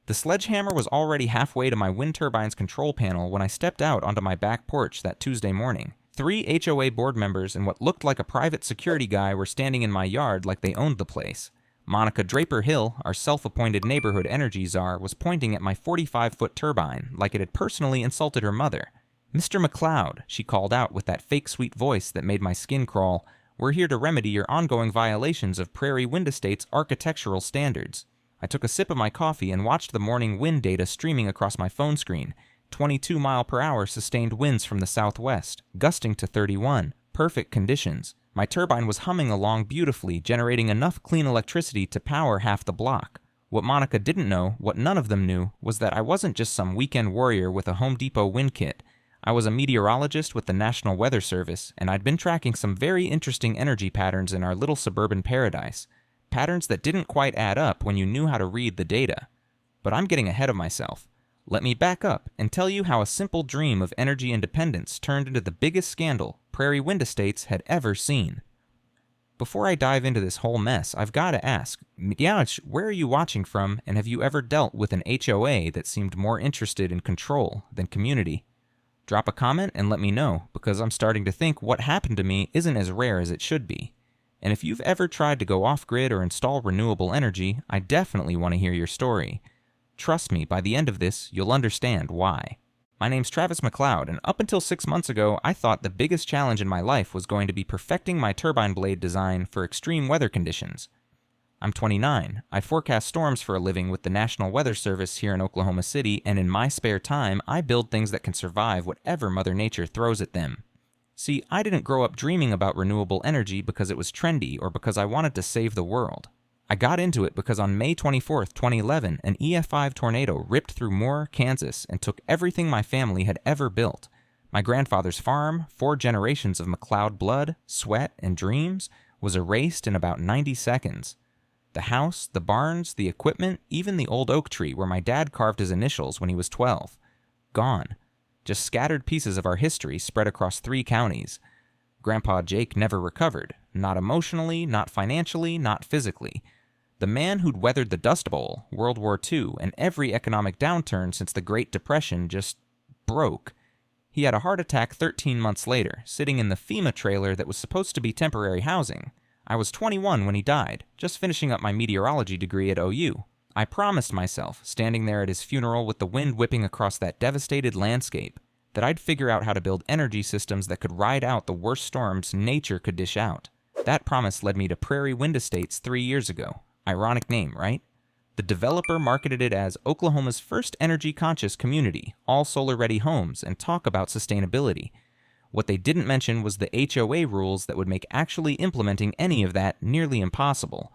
The sledgehammer was already halfway to my wind turbine's control panel when I stepped out onto my back porch that Tuesday morning. 3 HOA board members and what looked like a private security guy were standing in my yard like they owned the place. Monica Draper Hill, our self-appointed neighborhood energy czar, was pointing at my 45-foot turbine like it had personally insulted her mother. "Mr. McLeod," she called out with that fake sweet voice that made my skin crawl, "we're here to remedy your ongoing violations of Prairie Wind Estate's architectural standards." I took a sip of my coffee and watched the morning wind data streaming across my phone screen. 22-mile-per-hour sustained winds from the southwest, gusting to 31. Perfect conditions. My turbine was humming along beautifully, generating enough clean electricity to power half the block. What Monica didn't know, what none of them knew, was that I wasn't just some weekend warrior with a Home Depot wind kit. I was a meteorologist with the National Weather Service, and I'd been tracking some very interesting energy patterns in our little suburban paradise. Patterns that didn't quite add up when you knew how to read the data. But I'm getting ahead of myself. Let me back up and tell you how a simple dream of energy independence turned into the biggest scandal Prairie Wind Estates had ever seen. Before I dive into this whole mess, I've got to ask, Meteorologist, where are you watching from, and have you ever dealt with an HOA that seemed more interested in control than community? Drop a comment and let me know, because I'm starting to think what happened to me isn't as rare as it should be. And if you've ever tried to go off-grid or install renewable energy, I definitely want to hear your story. Trust me, by the end of this, you'll understand why. My name's Travis McLeod, and up until 6 months ago, I thought the biggest challenge in my life was going to be perfecting my turbine blade design for extreme weather conditions. I'm 29. I forecast storms for a living with the National Weather Service here in Oklahoma City, and in my spare time, I build things that can survive whatever Mother Nature throws at them. See, I didn't grow up dreaming about renewable energy because it was trendy or because I wanted to save the world. I got into it because on May 24, 2011, an EF5 tornado ripped through Moore, Kansas, and took everything my family had ever built. My grandfather's farm, 4 generations of McLeod blood, sweat, and dreams, was erased in about 90 seconds. The house, the barns, the equipment, even the old oak tree where my dad carved his initials when he was 12. Gone. Just scattered pieces of our history spread across 3 counties. Grandpa Jake never recovered. Not emotionally, not financially, not physically. The man who'd weathered the Dust Bowl, World War II, and every economic downturn since the Great Depression just broke. He had a heart attack 13 months later, sitting in the FEMA trailer that was supposed to be temporary housing. I was 21 when he died, just finishing up my meteorology degree at OU. I promised myself, standing there at his funeral with the wind whipping across that devastated landscape, that I'd figure out how to build energy systems that could ride out the worst storms nature could dish out. That promise led me to Prairie Wind Estates 3 years ago. Ironic name, right? The developer marketed it as Oklahoma's first energy-conscious community, all solar-ready homes, and talk about sustainability. What they didn't mention was the HOA rules that would make actually implementing any of that nearly impossible.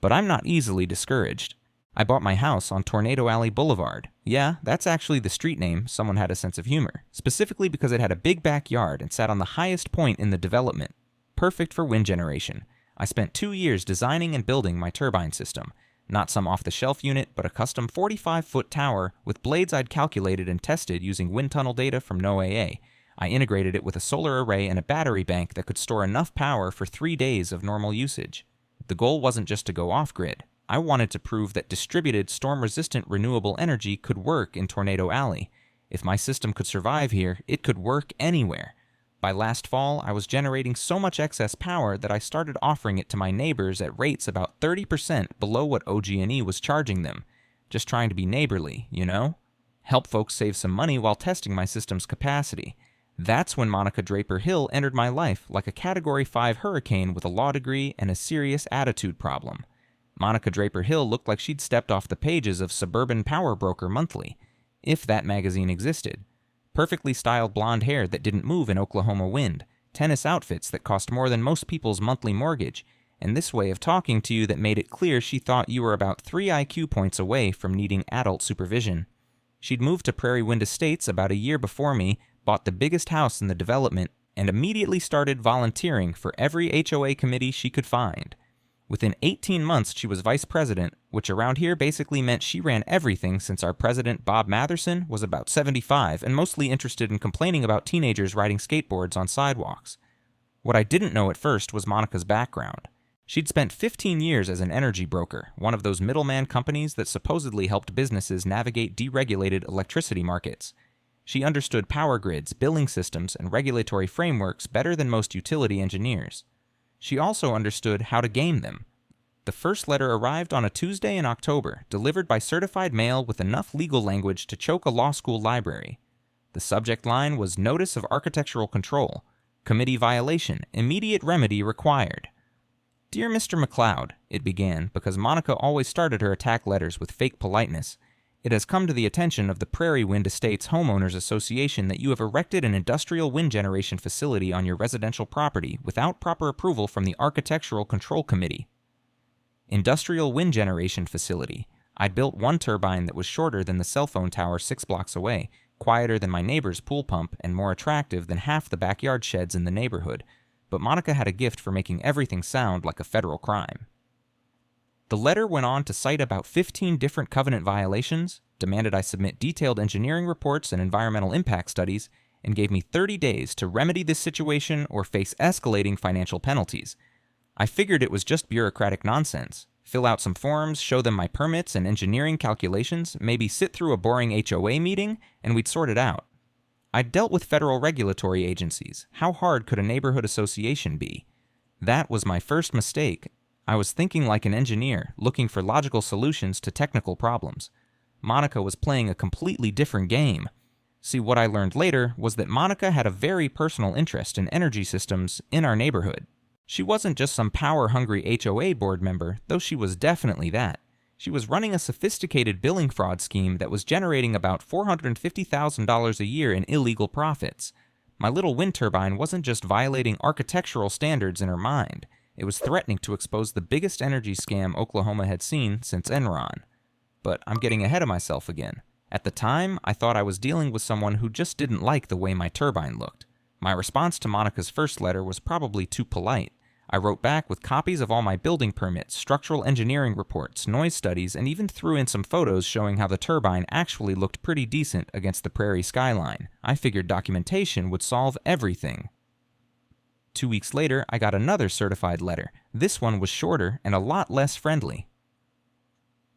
But I'm not easily discouraged. I bought my house on Tornado Alley Boulevard. Yeah, that's actually the street name. Someone had a sense of humor. Specifically because it had a big backyard and sat on the highest point in the development. Perfect for wind generation. I spent 2 years designing and building my turbine system. Not some off-the-shelf unit, but a custom 45-foot tower with blades I'd calculated and tested using wind tunnel data from NOAA. I integrated it with a solar array and a battery bank that could store enough power for 3 days of normal usage. The goal wasn't just to go off-grid. I wanted to prove that distributed, storm-resistant renewable energy could work in Tornado Alley. If my system could survive here, it could work anywhere. By last fall, I was generating so much excess power that I started offering it to my neighbors at rates about 30% below what OG&E was charging them. Just trying to be neighborly, you know? Help folks save some money while testing my system's capacity. That's when Monica Draper Hill entered my life like a Category 5 hurricane with a law degree and a serious attitude problem. Monica Draper Hill looked like she'd stepped off the pages of Suburban Power Broker Monthly, if that magazine existed. Perfectly styled blonde hair that didn't move in Oklahoma wind, tennis outfits that cost more than most people's monthly mortgage, and this way of talking to you that made it clear she thought you were about 3 IQ points away from needing adult supervision. She'd moved to Prairie Wind Estates about a year before me, bought the biggest house in the development, and immediately started volunteering for every HOA committee she could find. Within 18 months, she was vice president, which around here basically meant she ran everything since our president, Bob Matherson, was about 75 and mostly interested in complaining about teenagers riding skateboards on sidewalks. What I didn't know at first was Monica's background. She'd spent 15 years as an energy broker, one of those middleman companies that supposedly helped businesses navigate deregulated electricity markets. She understood power grids, billing systems, and regulatory frameworks better than most utility engineers. She also understood how to game them. The first letter arrived on a Tuesday in October, delivered by certified mail with enough legal language to choke a law school library. The subject line was Notice of Architectural Control. Committee violation. Immediate remedy required. Dear Mr. McLeod, it began, because Monica always started her attack letters with fake politeness. It has come to the attention of the Prairie Wind Estates Homeowners Association that you have erected an industrial wind generation facility on your residential property without proper approval from the Architectural Control Committee. Industrial wind generation facility. I'd built one turbine that was shorter than the cell phone tower 6 blocks away, quieter than my neighbor's pool pump, and more attractive than half the backyard sheds in the neighborhood. But Monica had a gift for making everything sound like a federal crime. The letter went on to cite about 15 different covenant violations, demanded I submit detailed engineering reports and environmental impact studies, and gave me 30 days to remedy this situation or face escalating financial penalties. I figured it was just bureaucratic nonsense. Fill out some forms, show them my permits and engineering calculations, maybe sit through a boring HOA meeting, and we'd sort it out. I'd dealt with federal regulatory agencies. How hard could a neighborhood association be? That was my first mistake. I was thinking like an engineer, looking for logical solutions to technical problems. Monica was playing a completely different game. See, what I learned later was that Monica had a very personal interest in energy systems in our neighborhood. She wasn't just some power-hungry HOA board member, though she was definitely that. She was running a sophisticated billing fraud scheme that was generating about $450,000 a year in illegal profits. My little wind turbine wasn't just violating architectural standards in her mind. It was threatening to expose the biggest energy scam Oklahoma had seen since Enron. But I'm getting ahead of myself again. At the time, I thought I was dealing with someone who just didn't like the way my turbine looked. My response to Monica's first letter was probably too polite. I wrote back with copies of all my building permits, structural engineering reports, noise studies, and even threw in some photos showing how the turbine actually looked pretty decent against the prairie skyline. I figured documentation would solve everything. 2 weeks later, I got another certified letter. This one was shorter and a lot less friendly.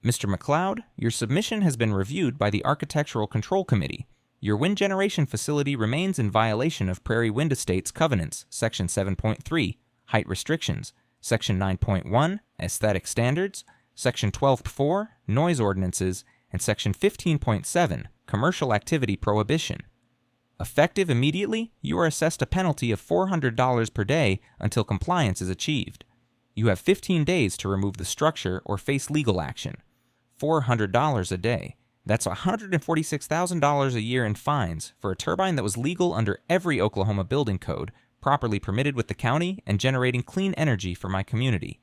Mr. McLeod, your submission has been reviewed by the Architectural Control Committee. Your wind generation facility remains in violation of Prairie Wind Estates Covenants, Section 7.3, Height Restrictions, Section 9.1, Aesthetic Standards, Section 12.4, Noise Ordinances, and Section 15.7, Commercial Activity Prohibition. Effective immediately, you are assessed a penalty of $400 per day until compliance is achieved. You have 15 days to remove the structure or face legal action. $400 a day. That's $146,000 a year in fines for a turbine that was legal under every Oklahoma building code, properly permitted with the county, and generating clean energy for my community.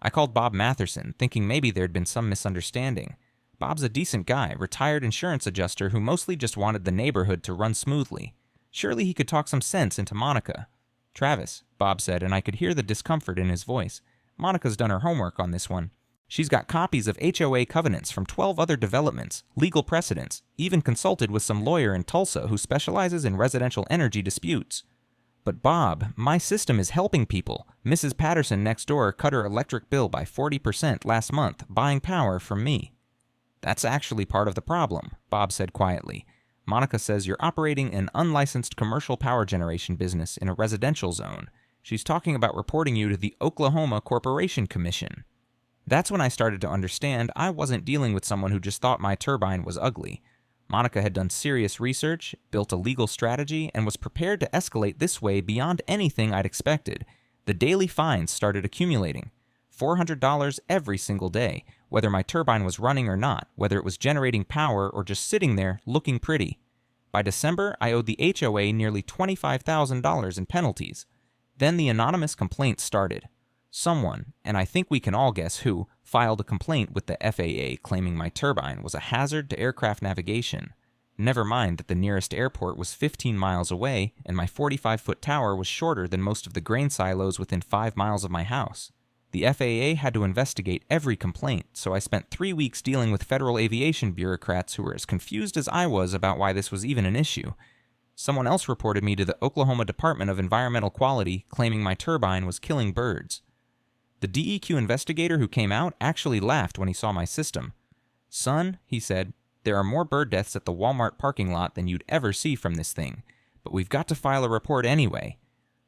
I called Bob Matherson, thinking maybe there'd been some misunderstanding. Bob's a decent guy, retired insurance adjuster who mostly just wanted the neighborhood to run smoothly. Surely he could talk some sense into Monica. Travis, Bob said, and I could hear the discomfort in his voice. Monica's done her homework on this one. She's got copies of HOA covenants from 12 other developments, legal precedents, even consulted with some lawyer in Tulsa who specializes in residential energy disputes. But Bob, my system is helping people. Mrs. Patterson next door cut her electric bill by 40% last month, buying power from me. That's actually part of the problem, Bob said quietly. Monica says you're operating an unlicensed commercial power generation business in a residential zone. She's talking about reporting you to the Oklahoma Corporation Commission. That's when I started to understand I wasn't dealing with someone who just thought my turbine was ugly. Monica had done serious research, built a legal strategy, and was prepared to escalate this way beyond anything I'd expected. The daily fines started accumulating. $400 every single day, whether my turbine was running or not, whether it was generating power or just sitting there looking pretty. By December, I owed the HOA nearly $25,000 in penalties. Then the anonymous complaint started. Someone, and I think we can all guess who, filed a complaint with the FAA claiming my turbine was a hazard to aircraft navigation. Never mind that the nearest airport was 15 miles away and my 45-foot tower was shorter than most of the grain silos within 5 miles of my house. The FAA had to investigate every complaint, so I spent 3 weeks dealing with federal aviation bureaucrats who were as confused as I was about why this was even an issue. Someone else reported me to the Oklahoma Department of Environmental Quality, claiming my turbine was killing birds. The DEQ investigator who came out actually laughed when he saw my system. "Son," he said, "there are more bird deaths at the Walmart parking lot than you'd ever see from this thing. But we've got to file a report anyway."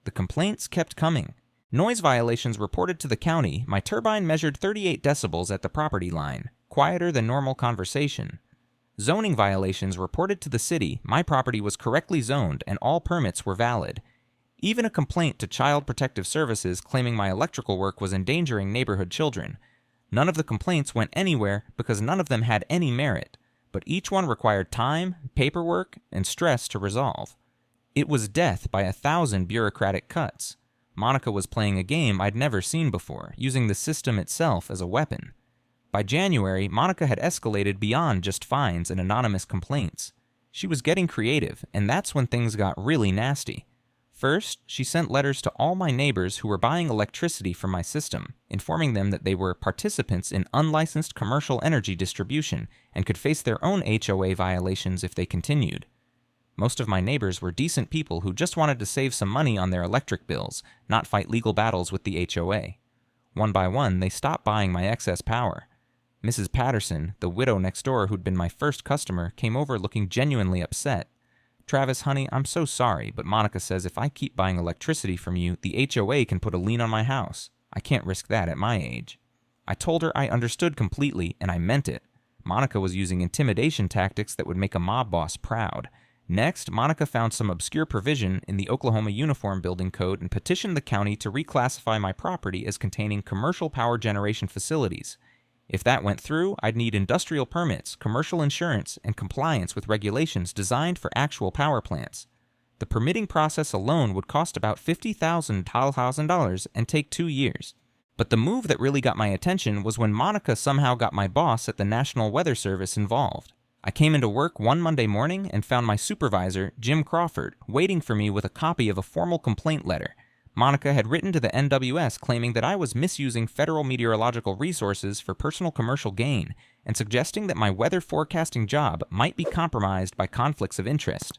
The complaints kept coming. Noise violations reported to the county. My turbine measured 38 decibels at the property line, quieter than normal conversation. Zoning violations reported to the city. My property was correctly zoned and all permits were valid. Even a complaint to Child Protective Services claiming my electrical work was endangering neighborhood children. None of the complaints went anywhere because none of them had any merit, but each one required time, paperwork, and stress to resolve. It was death by 1,000 bureaucratic cuts. Monica was playing a game I'd never seen before, using the system itself as a weapon. By January, Monica had escalated beyond just fines and anonymous complaints. She was getting creative, and that's when things got really nasty. First, she sent letters to all my neighbors who were buying electricity from my system, informing them that they were participants in unlicensed commercial energy distribution and could face their own HOA violations if they continued. Most of my neighbors were decent people who just wanted to save some money on their electric bills, not fight legal battles with the HOA. One by one, they stopped buying my excess power. Mrs. Patterson, the widow next door who'd been my first customer, came over looking genuinely upset. "Travis, honey, I'm so sorry, but Monica says if I keep buying electricity from you, the HOA can put a lien on my house. I can't risk that at my age." I told her I understood completely, and I meant it. Monica was using intimidation tactics that would make a mob boss proud. Next, Monica found some obscure provision in the Oklahoma Uniform Building Code and petitioned the county to reclassify my property as containing commercial power generation facilities. If that went through, I'd need industrial permits, commercial insurance, and compliance with regulations designed for actual power plants. The permitting process alone would cost about $50,000 and take 2 years. But the move that really got my attention was when Monica somehow got my boss at the National Weather Service involved. I came into work one Monday morning and found my supervisor, Jim Crawford, waiting for me with a copy of a formal complaint letter. Monica had written to the NWS claiming that I was misusing federal meteorological resources for personal commercial gain and suggesting that my weather forecasting job might be compromised by conflicts of interest.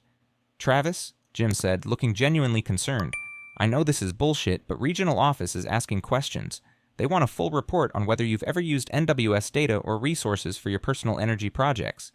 "Travis," Jim said, looking genuinely concerned, "I know this is bullshit, but regional office is asking questions. They want a full report on whether you've ever used NWS data or resources for your personal energy projects."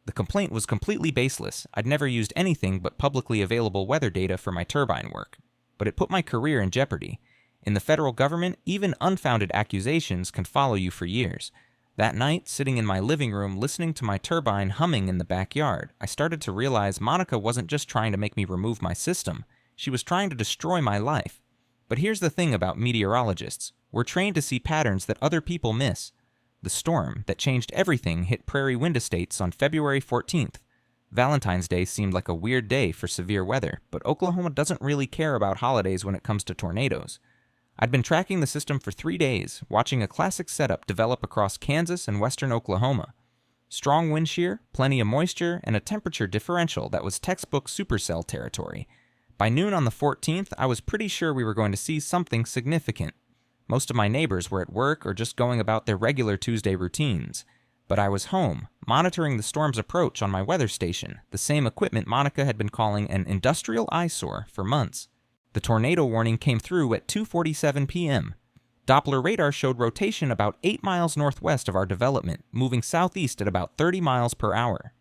The complaint was completely baseless. I'd never used anything but publicly available weather data for my turbine work. But it put my career in jeopardy. In the federal government, even unfounded accusations can follow you for years. That night, sitting in my living room listening to my turbine humming in the backyard, I started to realize Monica wasn't just trying to make me remove my system. She was trying to destroy my life. But here's the thing about meteorologists. We're trained to see patterns that other people miss. The storm that changed everything hit Prairie Wind Estates on February 14th. Valentine's Day seemed like a weird day for severe weather, but Oklahoma doesn't really care about holidays when it comes to tornadoes. I'd been tracking the system for 3 days, watching a classic setup develop across Kansas and western Oklahoma. Strong wind shear, plenty of moisture, and a temperature differential that was textbook supercell territory. By noon on the 14th, I was pretty sure we were going to see something significant. Most of my neighbors were at work or just going about their regular Tuesday routines. But I was home, monitoring the storm's approach on my weather station, the same equipment Monica had been calling an industrial eyesore for months. The tornado warning came through at 2:47 p.m. Doppler radar showed rotation about 8 miles northwest of our development, moving southeast at about 30 miles per hour.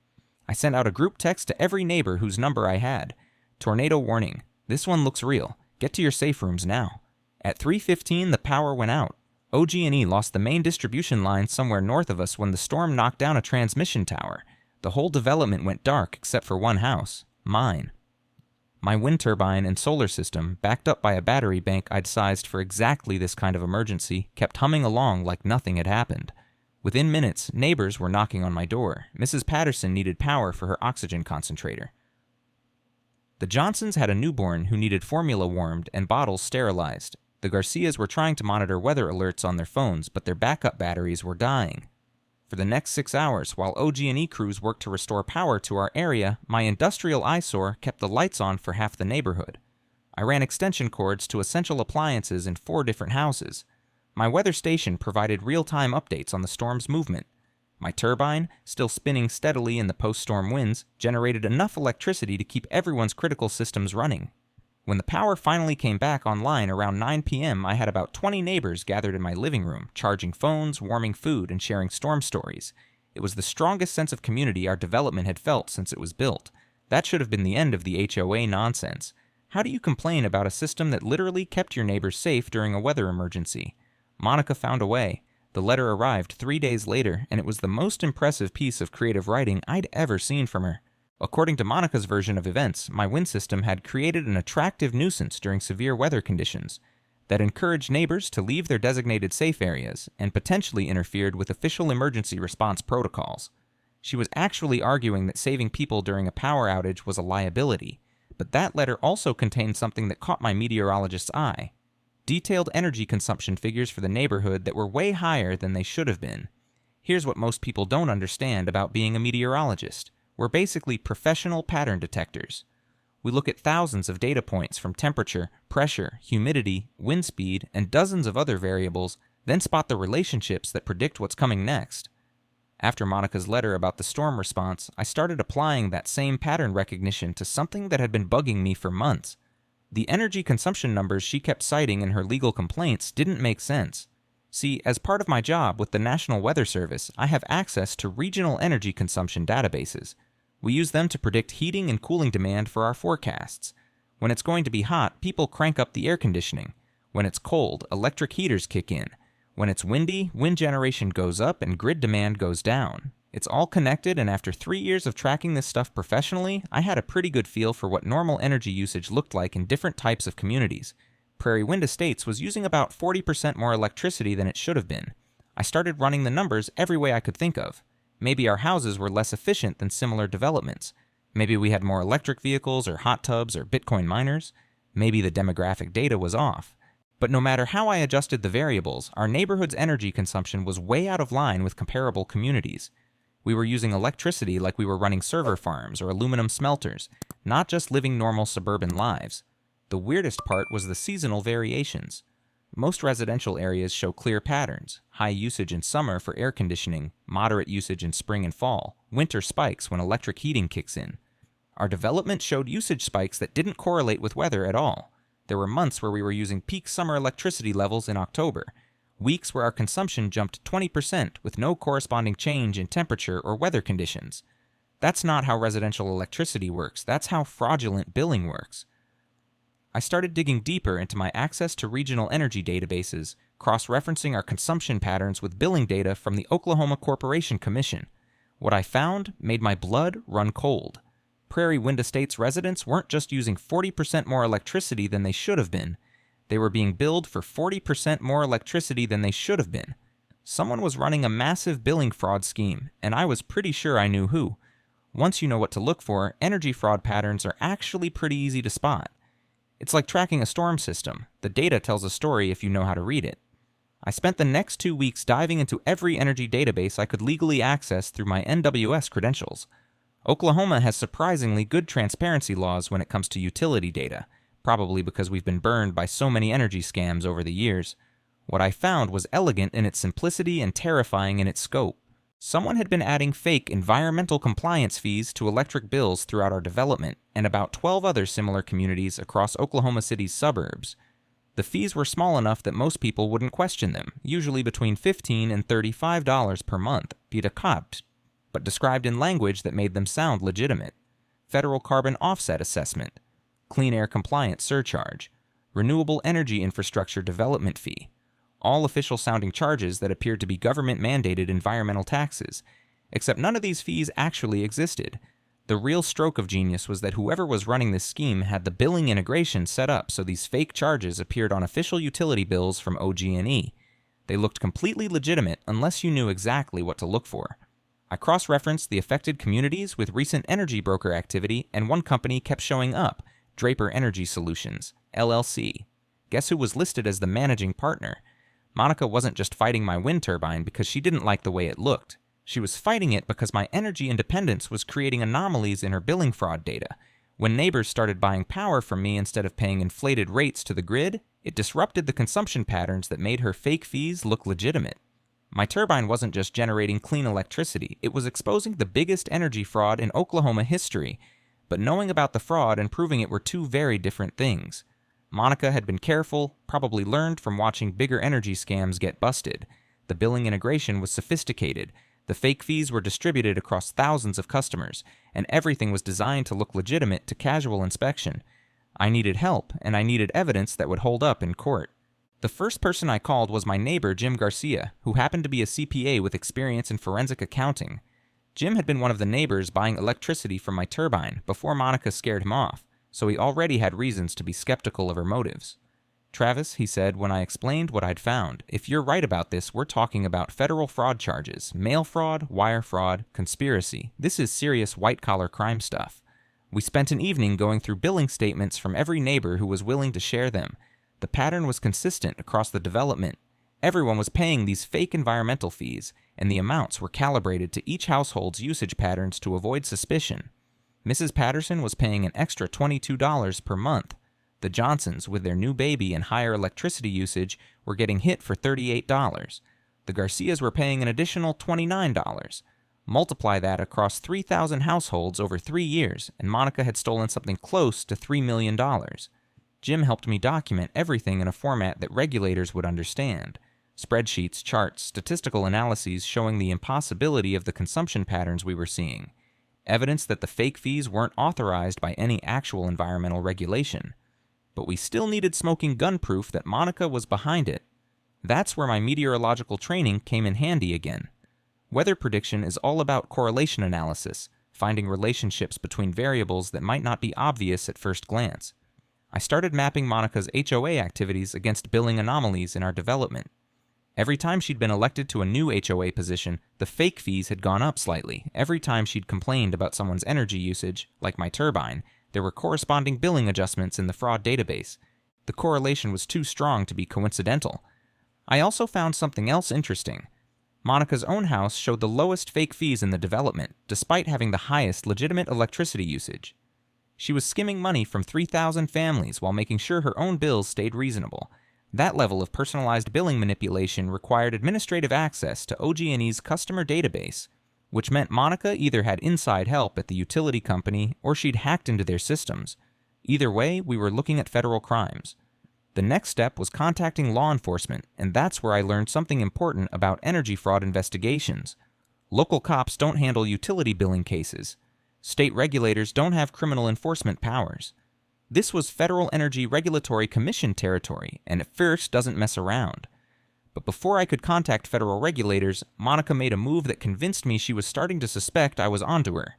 I sent out a group text to every neighbor whose number I had. "Tornado warning. This one looks real. Get to your safe rooms now." At 3:15, the power went out. OG&E lost the main distribution line somewhere north of us when the storm knocked down a transmission tower. The whole development went dark except for one house, mine. My wind turbine and solar system, backed up by a battery bank I'd sized for exactly this kind of emergency, kept humming along like nothing had happened. Within minutes, neighbors were knocking on my door. Mrs. Patterson needed power for her oxygen concentrator. The Johnsons had a newborn who needed formula warmed and bottles sterilized. The Garcias were trying to monitor weather alerts on their phones, but their backup batteries were dying. For the next 6 hours, while OG&E crews worked to restore power to our area, my industrial eyesore kept the lights on for half the neighborhood. I ran extension cords to essential appliances in 4 different houses. My weather station provided real-time updates on the storm's movement. My turbine, still spinning steadily in the post-storm winds, generated enough electricity to keep everyone's critical systems running. When the power finally came back online around 9 p.m., I had about 20 neighbors gathered in my living room, charging phones, warming food, and sharing storm stories. It was the strongest sense of community our development had felt since it was built. That should have been the end of the HOA nonsense. How do you complain about a system that literally kept your neighbors safe during a weather emergency? Monica found a way. The letter arrived 3 days later, and it was the most impressive piece of creative writing I'd ever seen from her. According to Monica's version of events, my wind system had created an attractive nuisance during severe weather conditions that encouraged neighbors to leave their designated safe areas and potentially interfered with official emergency response protocols. She was actually arguing that saving people during a power outage was a liability, but that letter also contained something that caught my meteorologist's eye. Detailed energy consumption figures for the neighborhood that were way higher than they should have been. Here's what most people don't understand about being a meteorologist. We're basically professional pattern detectors. We look at thousands of data points from temperature, pressure, humidity, wind speed, and dozens of other variables, then spot the relationships that predict what's coming next. After Monica's letter about the storm response, I started applying that same pattern recognition to something that had been bugging me for months. The energy consumption numbers she kept citing in her legal complaints didn't make sense. See, as part of my job with the National Weather Service, I have access to regional energy consumption databases. We use them to predict heating and cooling demand for our forecasts. When it's going to be hot, people crank up the air conditioning. When it's cold, electric heaters kick in. When it's windy, wind generation goes up and grid demand goes down. It's all connected, and after 3 years of tracking this stuff professionally, I had a pretty good feel for what normal energy usage looked like in different types of communities. Prairie Wind Estates was using about 40% more electricity than it should have been. I started running the numbers every way I could think of. Maybe our houses were less efficient than similar developments. Maybe we had more electric vehicles or hot tubs or Bitcoin miners. Maybe the demographic data was off. But no matter how I adjusted the variables, our neighborhood's energy consumption was way out of line with comparable communities. We were using electricity like we were running server farms or aluminum smelters, not just living normal suburban lives. The weirdest part was the seasonal variations. Most residential areas show clear patterns: high usage in summer for air conditioning, moderate usage in spring and fall, winter spikes when electric heating kicks in. Our development showed usage spikes that didn't correlate with weather at all. There were months where we were using peak summer electricity levels in October, weeks where our consumption jumped 20% with no corresponding change in temperature or weather conditions. That's not how residential electricity works. That's how fraudulent billing works. I started digging deeper into my access to regional energy databases, cross-referencing our consumption patterns with billing data from the Oklahoma Corporation Commission. What I found made my blood run cold. Prairie Wind Estates residents weren't just using 40% more electricity than they should have been. They were being billed for 40% more electricity than they should have been. Someone was running a massive billing fraud scheme, and I was pretty sure I knew who. Once you know what to look for, energy fraud patterns are actually pretty easy to spot. It's like tracking a storm system. The data tells a story if you know how to read it. I spent the next 2 weeks diving into every energy database I could legally access through my NWS credentials. Oklahoma has surprisingly good transparency laws when it comes to utility data, probably because we've been burned by so many energy scams over the years. What I found was elegant in its simplicity and terrifying in its scope. Someone had been adding fake environmental compliance fees to electric bills throughout our development and about 12 other similar communities across Oklahoma City's suburbs. The fees were small enough that most people wouldn't question them, usually between $15 and $35 per month, via COPT, but described in language that made them sound legitimate. Federal carbon offset assessment, clean air compliance surcharge, renewable energy infrastructure development fee, all official-sounding charges that appeared to be government-mandated environmental taxes, except none of these fees actually existed. The real stroke of genius was that whoever was running this scheme had the billing integration set up so these fake charges appeared on official utility bills from OG&E. They looked completely legitimate unless you knew exactly what to look for. I cross-referenced the affected communities with recent energy broker activity, and one company kept showing up, Draper Energy Solutions, LLC. Guess who was listed as the managing partner? Monica wasn't just fighting my wind turbine because she didn't like the way it looked. She was fighting it because my energy independence was creating anomalies in her billing fraud data. When neighbors started buying power from me instead of paying inflated rates to the grid, it disrupted the consumption patterns that made her fake fees look legitimate. My turbine wasn't just generating clean electricity, it was exposing the biggest energy fraud in Oklahoma history. But knowing about the fraud and proving it were two very different things. Monica had been careful, probably learned from watching bigger energy scams get busted. The billing integration was sophisticated. The fake fees were distributed across thousands of customers, and everything was designed to look legitimate to casual inspection. I needed help, and I needed evidence that would hold up in court. The first person I called was my neighbor, Jim Garcia, who happened to be a CPA with experience in forensic accounting. Jim had been one of the neighbors buying electricity from my turbine before Monica scared him off, so he already had reasons to be skeptical of her motives. "Travis," he said when I explained what I'd found, "if you're right about this, we're talking about federal fraud charges, mail fraud, wire fraud, conspiracy. This is serious white-collar crime stuff." We spent an evening going through billing statements from every neighbor who was willing to share them. The pattern was consistent across the development. Everyone was paying these fake environmental fees, and the amounts were calibrated to each household's usage patterns to avoid suspicion. Mrs. Patterson was paying an extra $22 per month. The Johnsons, with their new baby and higher electricity usage, were getting hit for $38. The Garcias were paying an additional $29. Multiply that across 3,000 households over 3 years, and Monica had stolen something close to $3 million. Jim helped me document everything in a format that regulators would understand. Spreadsheets, charts, statistical analyses showing the impossibility of the consumption patterns we were seeing. Evidence that the fake fees weren't authorized by any actual environmental regulation. But we still needed smoking gun proof that Monica was behind it. That's where my meteorological training came in handy again. Weather prediction is all about correlation analysis, finding relationships between variables that might not be obvious at first glance. I started mapping Monica's HOA activities against billing anomalies in our development. Every time she'd been elected to a new HOA position, the fake fees had gone up slightly. Every time she'd complained about someone's energy usage, like my turbine, there were corresponding billing adjustments in the fraud database. The correlation was too strong to be coincidental. I also found something else interesting. Monica's own house showed the lowest fake fees in the development, despite having the highest legitimate electricity usage. She was skimming money from 3,000 families while making sure her own bills stayed reasonable. That level of personalized billing manipulation required administrative access to OG&E's customer database, which meant Monica either had inside help at the utility company or she'd hacked into their systems. Either way, we were looking at federal crimes. The next step was contacting law enforcement, and that's where I learned something important about energy fraud investigations. Local cops don't handle utility billing cases. State regulators don't have criminal enforcement powers. This was Federal Energy Regulatory Commission territory, and at first doesn't mess around. But before I could contact federal regulators, Monica made a move that convinced me she was starting to suspect I was onto her.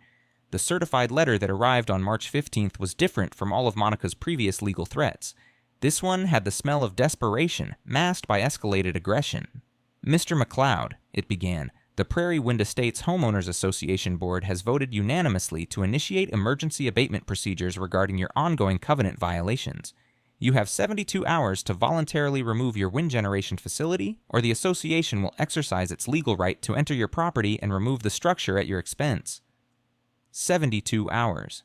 The certified letter that arrived on March 15th was different from all of Monica's previous legal threats. This one had the smell of desperation, masked by escalated aggression. "Mr. McLeod," it began, "the Prairie Wind Estates Homeowners Association Board has voted unanimously to initiate emergency abatement procedures regarding your ongoing covenant violations. You have 72 hours to voluntarily remove your wind generation facility, or the association will exercise its legal right to enter your property and remove the structure at your expense." 72 hours.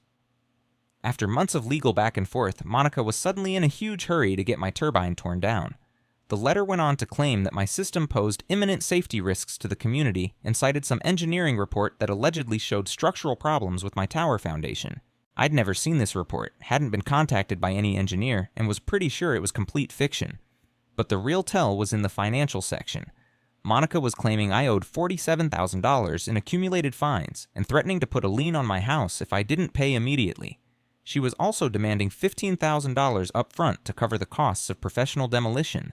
After months of legal back and forth, Monica was suddenly in a huge hurry to get my turbine torn down. The letter went on to claim that my system posed imminent safety risks to the community and cited some engineering report that allegedly showed structural problems with my tower foundation. I'd never seen this report, hadn't been contacted by any engineer, and was pretty sure it was complete fiction. But the real tell was in the financial section. Monica was claiming I owed $47,000 in accumulated fines and threatening to put a lien on my house if I didn't pay immediately. She was also demanding $15,000 up front to cover the costs of professional demolition.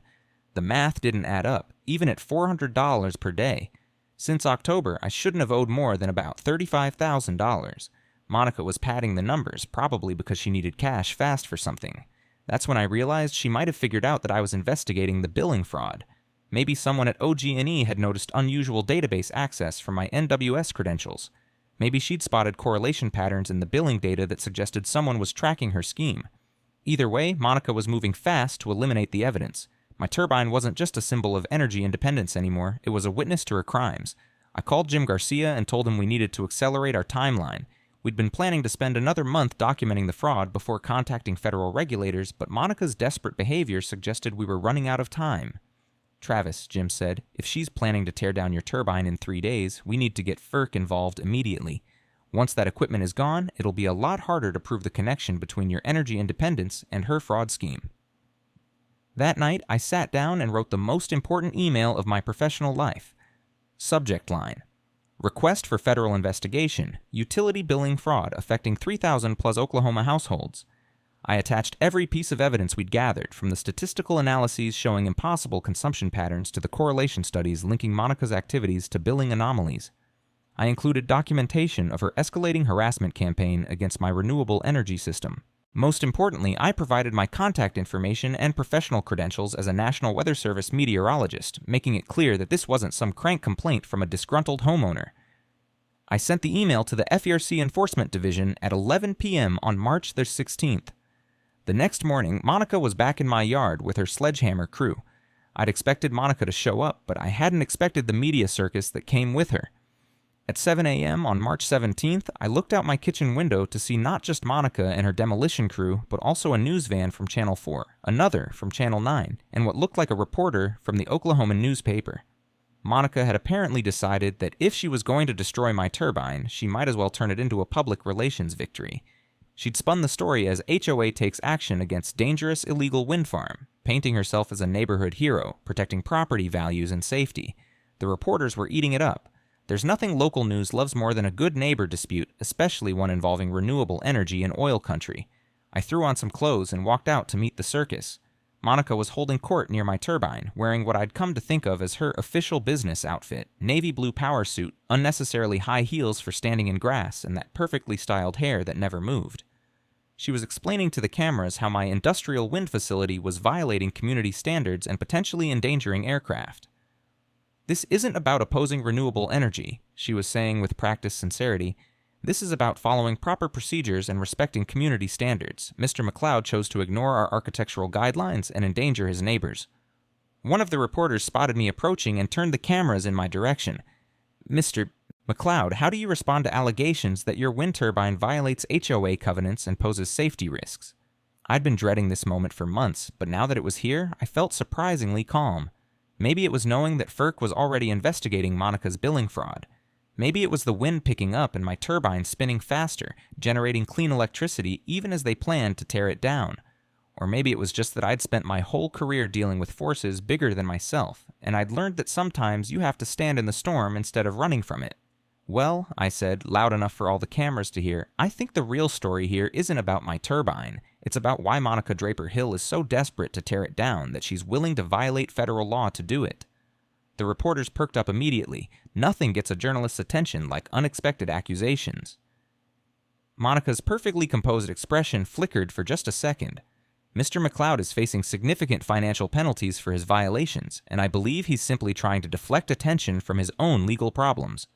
The math didn't add up, even at $400 per day. Since October, I shouldn't have owed more than about $35,000. Monica was padding the numbers, probably because she needed cash fast for something. That's when I realized she might have figured out that I was investigating the billing fraud. Maybe someone at OG&E had noticed unusual database access from my NWS credentials. Maybe she'd spotted correlation patterns in the billing data that suggested someone was tracking her scheme. Either way, Monica was moving fast to eliminate the evidence. My turbine wasn't just a symbol of energy independence anymore, it was a witness to her crimes. I called Jim Garcia and told him we needed to accelerate our timeline. We'd been planning to spend another month documenting the fraud before contacting federal regulators, but Monica's desperate behavior suggested we were running out of time. "Travis," Jim said, "if she's planning to tear down your turbine in 3 days, we need to get FERC involved immediately. Once that equipment is gone, it'll be a lot harder to prove the connection between your energy independence and her fraud scheme. That night, I sat down and wrote the most important email of my professional life. Subject line: Request for federal investigation, utility billing fraud affecting 3,000 plus Oklahoma households. I attached every piece of evidence we'd gathered, from the statistical analyses showing impossible consumption patterns to the correlation studies linking Monica's activities to billing anomalies. I included documentation of her escalating harassment campaign against my renewable energy system. Most importantly, I provided my contact information and professional credentials as a National Weather Service meteorologist, making it clear that this wasn't some crank complaint from a disgruntled homeowner. I sent the email to the FERC Enforcement Division at 11 p.m. on March the 16th. The next morning, Monica was back in my yard with her sledgehammer crew. I'd expected Monica to show up, but I hadn't expected the media circus that came with her. At 7 a.m. on March 17th, I looked out my kitchen window to see not just Monica and her demolition crew, but also a news van from Channel 4, another from Channel 9, and what looked like a reporter from the Oklahoma newspaper. Monica had apparently decided that if she was going to destroy my turbine, she might as well turn it into a public relations victory. She'd spun the story as HOA takes action against dangerous illegal wind farm, painting herself as a neighborhood hero, protecting property values and safety. The reporters were eating it up. There's nothing local news loves more than a good neighbor dispute, especially one involving renewable energy in oil country. I threw on some clothes and walked out to meet the circus. Monica was holding court near my turbine, wearing what I'd come to think of as her official business outfit: navy blue power suit, unnecessarily high heels for standing in grass, and that perfectly styled hair that never moved. She was explaining to the cameras how my industrial wind facility was violating community standards and potentially endangering aircraft. This isn't about opposing renewable energy, she was saying with practiced sincerity. This is about following proper procedures and respecting community standards. Mr. McLeod chose to ignore our architectural guidelines and endanger his neighbors. One of the reporters spotted me approaching and turned the cameras in my direction. Mr. McLeod, how do you respond to allegations that your wind turbine violates HOA covenants and poses safety risks? I'd been dreading this moment for months, but now that it was here, I felt surprisingly calm. Maybe it was knowing that FERC was already investigating Monica's billing fraud. Maybe it was the wind picking up and my turbine spinning faster, generating clean electricity even as they planned to tear it down. Or maybe it was just that I'd spent my whole career dealing with forces bigger than myself, and I'd learned that sometimes you have to stand in the storm instead of running from it. Well, I said, loud enough for all the cameras to hear, I think the real story here isn't about my turbine. It's about why Monica Draper Hill is so desperate to tear it down that she's willing to violate federal law to do it. The reporters perked up immediately. Nothing gets a journalist's attention like unexpected accusations. Monica's perfectly composed expression flickered for just a second. Mr. McLeod is facing significant financial penalties for his violations, and I believe he's simply trying to deflect attention from his own legal problems.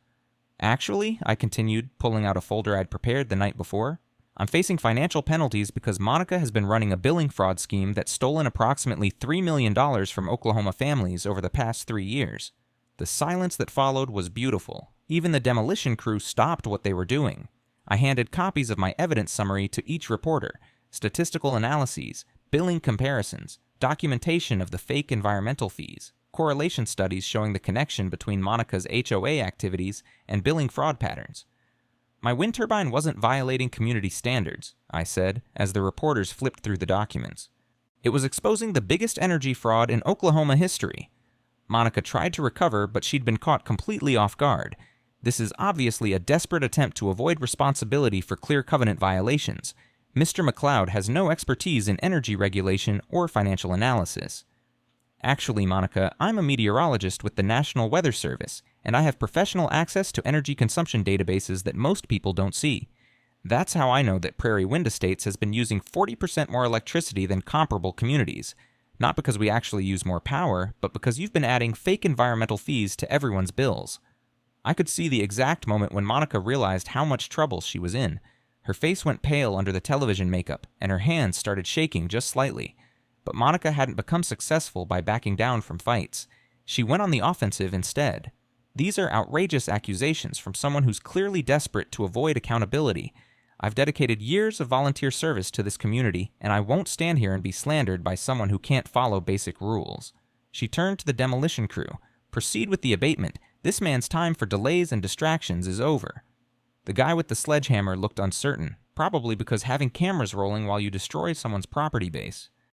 Actually, I continued, pulling out a folder I'd prepared the night before, I'm facing financial penalties because Monica has been running a billing fraud scheme that's stolen approximately $3 million from Oklahoma families over the past 3 years. The silence that followed was beautiful. Even the demolition crew stopped what they were doing. I handed copies of my evidence summary to each reporter, statistical analyses, billing comparisons, documentation of the fake environmental fees, correlation studies showing the connection between Monica's HOA activities and billing fraud patterns. My wind turbine wasn't violating community standards, I said, as the reporters flipped through the documents. It was exposing the biggest energy fraud in Oklahoma history. Monica tried to recover, but she'd been caught completely off guard. This is obviously a desperate attempt to avoid responsibility for clear covenant violations. Mr. McLeod has no expertise in energy regulation or financial analysis. Actually, Monica, I'm a meteorologist with the National Weather Service, and I have professional access to energy consumption databases that most people don't see. That's how I know that Prairie Wind Estates has been using 40% more electricity than comparable communities. Not because we actually use more power, but because you've been adding fake environmental fees to everyone's bills. I could see the exact moment when Monica realized how much trouble she was in. Her face went pale under the television makeup, and her hands started shaking just slightly. But Monica hadn't become successful by backing down from fights. She went on the offensive instead. These are outrageous accusations from someone who's clearly desperate to avoid accountability. I've dedicated years of volunteer service to this community, and I won't stand here and be slandered by someone who can't follow basic rules. She turned to the demolition crew. Proceed with the abatement. This man's time for delays and distractions is over. The guy with the sledgehammer looked uncertain, probably because having cameras rolling while you destroy someone's property base